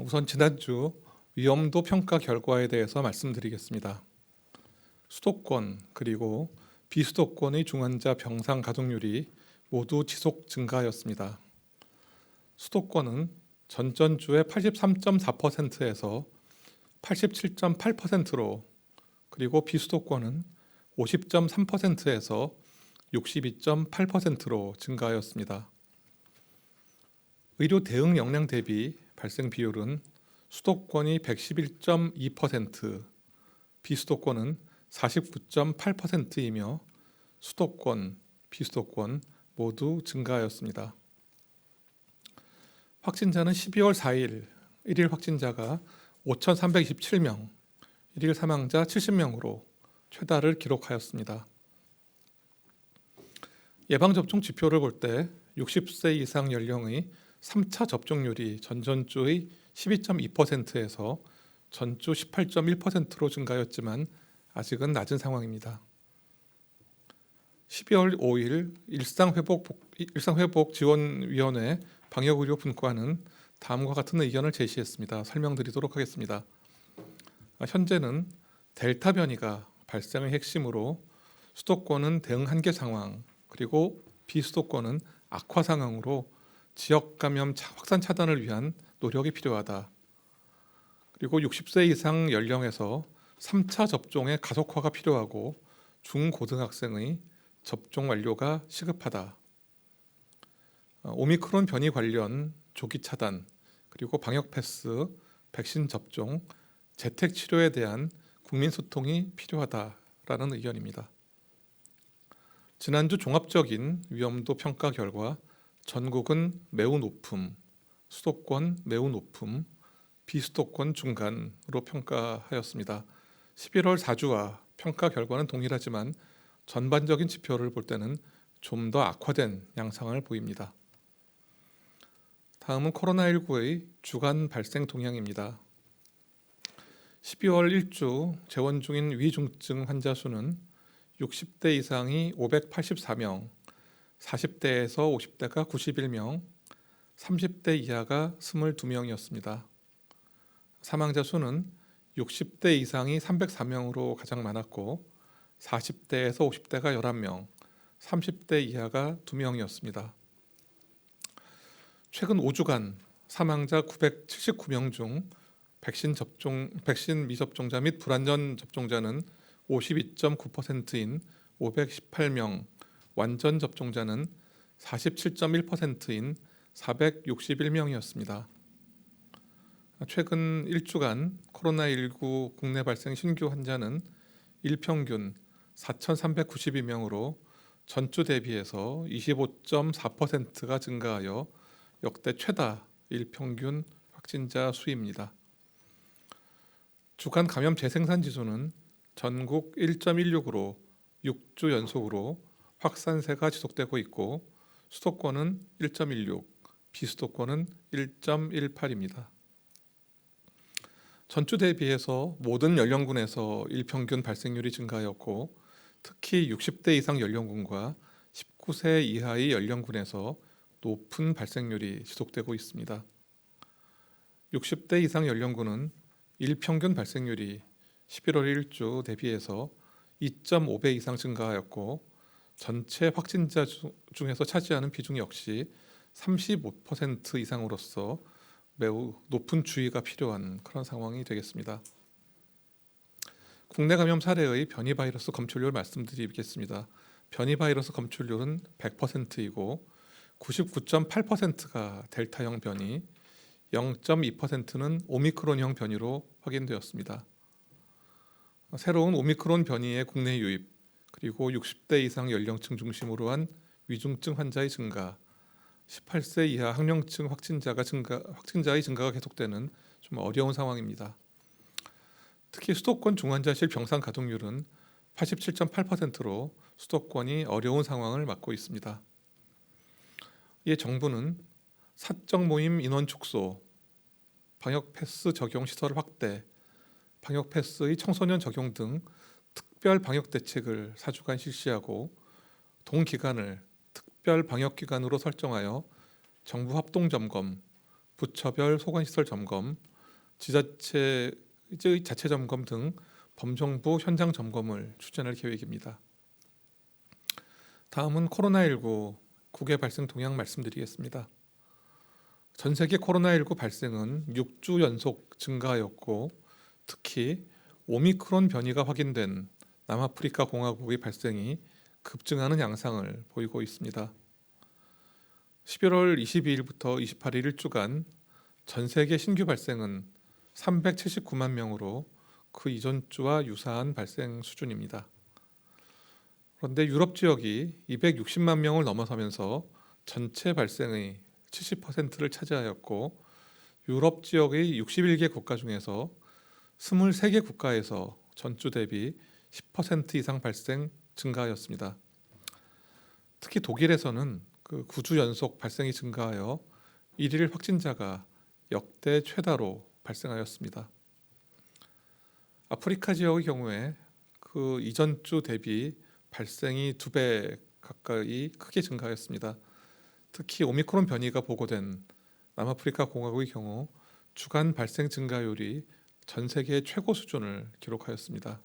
우선 지난주 위험도 평가 결과에 대해서 말씀드리겠습니다. 수도권 그리고 비수도권의 중환자 병상 가동률이 모두 지속 증가하였습니다. 수도권은 전전주의 83.4%에서 87.8%로, 그리고 비수도권은 50.3%에서 62.8%로 증가하였습니다. 의료 대응 역량 대비 발생 비율은 수도권이 111.2%, 비수도권은 49.8%이며 수도권, 비수도권 모두 증가하였습니다. 확진자는 12월 4일 일일 확진자가 5,327명, 일일 사망자 70명으로 최다를 기록하였습니다. 예방접종 지표를 볼 때 60세 이상 연령의 3차 접종률이 전전주의 12.2%에서 전주 18.1%로 증가하였지만 아직은 낮은 상황입니다. 12월 5일 일상회복지원위원회 방역의료분과는 다음과 같은 의견을 제시했습니다. 설명드리도록 하겠습니다. 현재는 델타 변이가 발생의 핵심으로 수도권은 대응 한계 상황, 그리고 비수도권은 악화 상황으로 지역 감염 확산 차단을 위한 노력이 필요하다. 그리고 60세 이상 연령에서 3차 접종의 가속화가 필요하고 중고등학생의 접종 완료가 시급하다. 오미크론 변이 관련 조기 차단, 그리고 방역 패스, 백신 접종, 재택 치료에 대한 국민 소통이 필요하다라는 의견입니다. 지난주 종합적인 위험도 평가 결과 전국은 매우 높음, 수도권 매우 높음, 비수도권 중간으로 평가하였습니다. 11월 4주와 평가 결과는 동일하지만 전반적인 지표를 볼 때는 좀 더 악화된 양상을 보입니다. 다음은 코로나19의 주간 발생 동향입니다. 12월 1주 재원 중인 위중증 환자 수는 60대 이상이 584명, 40대에서 50대가 91명, 30대 이하가 22명이었습니다. 사망자 수는 60대 이상이 304명으로 가장 많았고 40대에서 50대가 11명, 30대 이하가 2명이었습니다. 최근 5주간 사망자 979명 중 백신 미접종자 및 불완전 접종자는 52.9%인 518명, 완전 접종자는 47.1%인 461명이었습니다. 최근 1주간 코로나19 국내 발생 신규 환자는 일평균 4,392명으로 전주 대비해서 25.4%가 증가하여 역대 최다 일평균 확진자 수입니다. 주간 감염 재생산 지수는 전국 1.16으로 6주 연속으로 확산세가 지속되고 있고 수도권은 1.16, 비수도권은 1.18입니다. 전주 대비해서 모든 연령군에서 일평균 발생률이 증가하였고 특히 60대 이상 연령군과 19세 이하의 연령군에서 높은 발생률이 지속되고 있습니다. 60대 이상 연령군은 일평균 발생률이 11월 1주 대비해서 2.5배 이상 증가하였고 전체 확진자 중에서 차지하는 비중 역시 35% 이상으로서 매우 높은 주의가 필요한 그런 상황이 되겠습니다. 국내 감염 사례의 변이 바이러스 검출률 말씀드리겠습니다. 변이 바이러스 검출률은 100%이고 99.8%가 델타형 변이, 0.2%는 오미크론형 변이로 확인되었습니다. 새로운 오미크론 변이의 국내 유입, 그리고 60대 이상 연령층 중심으로 한 위중증 환자의 증가, 18세 이하 항령층 확진자의 증가가 계속되는 좀 어려운 상황입니다. 특히 수도권 중환자실 병상 가동률은 87.8%로 수도권이 어려운 상황을 맞고 있습니다. 이에 정부는 사적 모임 인원 축소, 방역 패스 적용 시설 확대, 방역 패스의 청소년 적용 등 특별 방역 대책을 4주간 실시하고 동기간을 특별 방역 기간으로 설정하여 정부 합동 점검, 부처별 소관시설 점검, 지자체의 자체 점검 등 범정부 현장 점검을 추진할 계획입니다. 다음은 코로나19 국외 발생 동향 말씀드리겠습니다. 전 세계 코로나19 발생은 6주 연속 증가하였고 특히 오미크론 변이가 확인된 남아프리카 공화국의 발생이 급증하는 양상을 보이고 있습니다. 11월 22일부터 28일 일주간 전 세계 신규 발생은 379만 명으로 그 이전 주와 유사한 발생 수준입니다. 그런데 유럽 지역이 260만 명을 넘어서면서 전체 발생의 70%를 차지하였고 유럽 지역의 61개 국가 중에서 23개 국가에서 전주 대비 10% 이상 발생 증가하였습니다. 특히 독일에서는 그 9주 연속 발생이 증가하여 1일 확진자가 역대 최다로 발생하였습니다. 아프리카 지역의 경우에 그 이전 주 대비 발생이 2배 가까이 크게 증가하였습니다. 특히 오미크론 변이가 보고된 남아프리카 공화국의 경우 주간 발생 증가율이 전 세계 최고 수준을 기록하였습니다.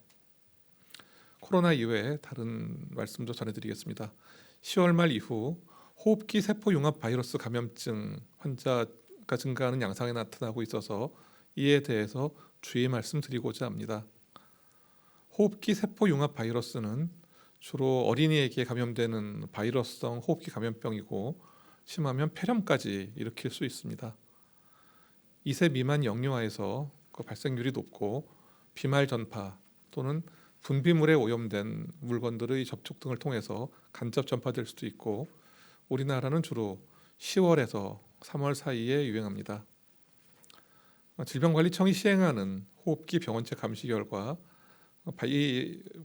코로나 이외에 다른 말씀도 전해드리겠습니다. 10월 말 이후 호흡기 세포융합 바이러스 감염증 환자가 증가하는 양상이 나타나고 있어서 이에 대해서 주의 말씀드리고자 합니다. 호흡기 세포융합 바이러스는 주로 어린이에게 감염되는 바이러스성 호흡기 감염병이고 심하면 폐렴까지 일으킬 수 있습니다. 2세 미만 영유아에서 그 발생률이 높고 비말 전파 또는 분비물에 오염된 물건들의 접촉 등을 통해서 간접 전파될 수도 있고 우리나라는 주로 10월에서 3월 사이에 유행합니다. 질병관리청이 시행하는 호흡기 병원체 감시 결과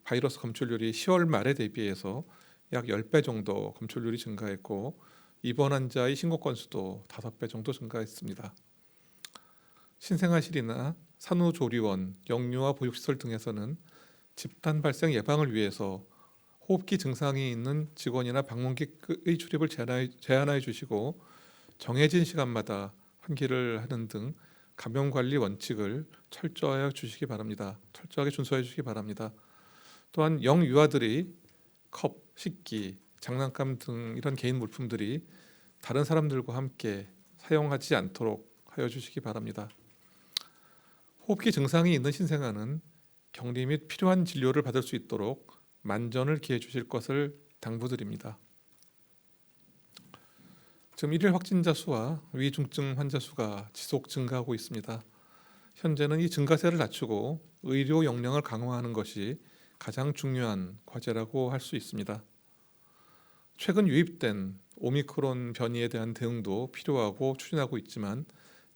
바이러스 검출률이 10월 말에 대비해서 약 10배 정도 검출률이 증가했고 입원 환자의 신고 건수도 5배 정도 증가했습니다. 신생아실이나 산후조리원, 영유아 보육시설 등에서는 집단 발생 예방을 위해서 호흡기 증상이 있는 직원이나 방문객의 출입을 제한해 주시고 정해진 시간마다 환기를 하는 등 감염관리 원칙을 철저하게 준수해 주시기 바랍니다. 또한 영유아들이 컵, 식기, 장난감 등 이런 개인 물품들이 다른 사람들과 함께 사용하지 않도록 하여 주시기 바랍니다. 호흡기 증상이 있는 신생아는 격리 및 필요한 진료를 받을 수 있도록 만전을 기해 주실 것을 당부드립니다. 지금 일일 확진자 수와 위중증 환자 수가 지속 증가하고 있습니다. 현재는 이 증가세를 낮추고 의료 역량을 강화하는 것이 가장 중요한 과제라고 할 수 있습니다. 최근 유입된 오미크론 변이에 대한 대응도 필요하고 추진하고 있지만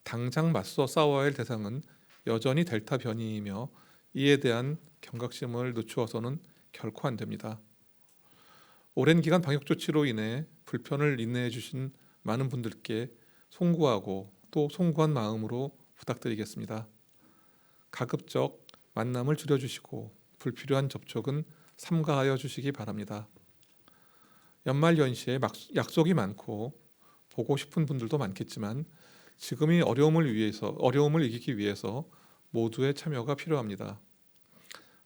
당장 맞서 싸워야 할 대상은 여전히 델타 변이이며 이에 대한 경각심을 늦추어서는 결코 안 됩니다. 오랜 기간 방역 조치로 인해 불편을 인내해 주신 많은 분들께 송구하고 또 송구한 마음으로 부탁드리겠습니다. 가급적 만남을 줄여주시고 불필요한 접촉은 삼가하여 주시기 바랍니다. 연말 연시에 약속이 많고 보고 싶은 분들도 많겠지만 지금이 어려움을 이기기 위해서 모두의 참여가 필요합니다.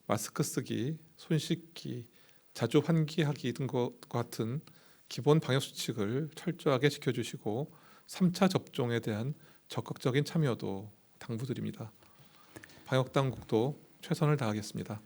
마스크 쓰기, 손 씻기, 자주 환기하기 등과 같은 기본 방역 수칙을 철저하게 지켜주시고 3차 접종에 대한 적극적인 참여도 당부드립니다. 방역 당국도 최선을 다하겠습니다.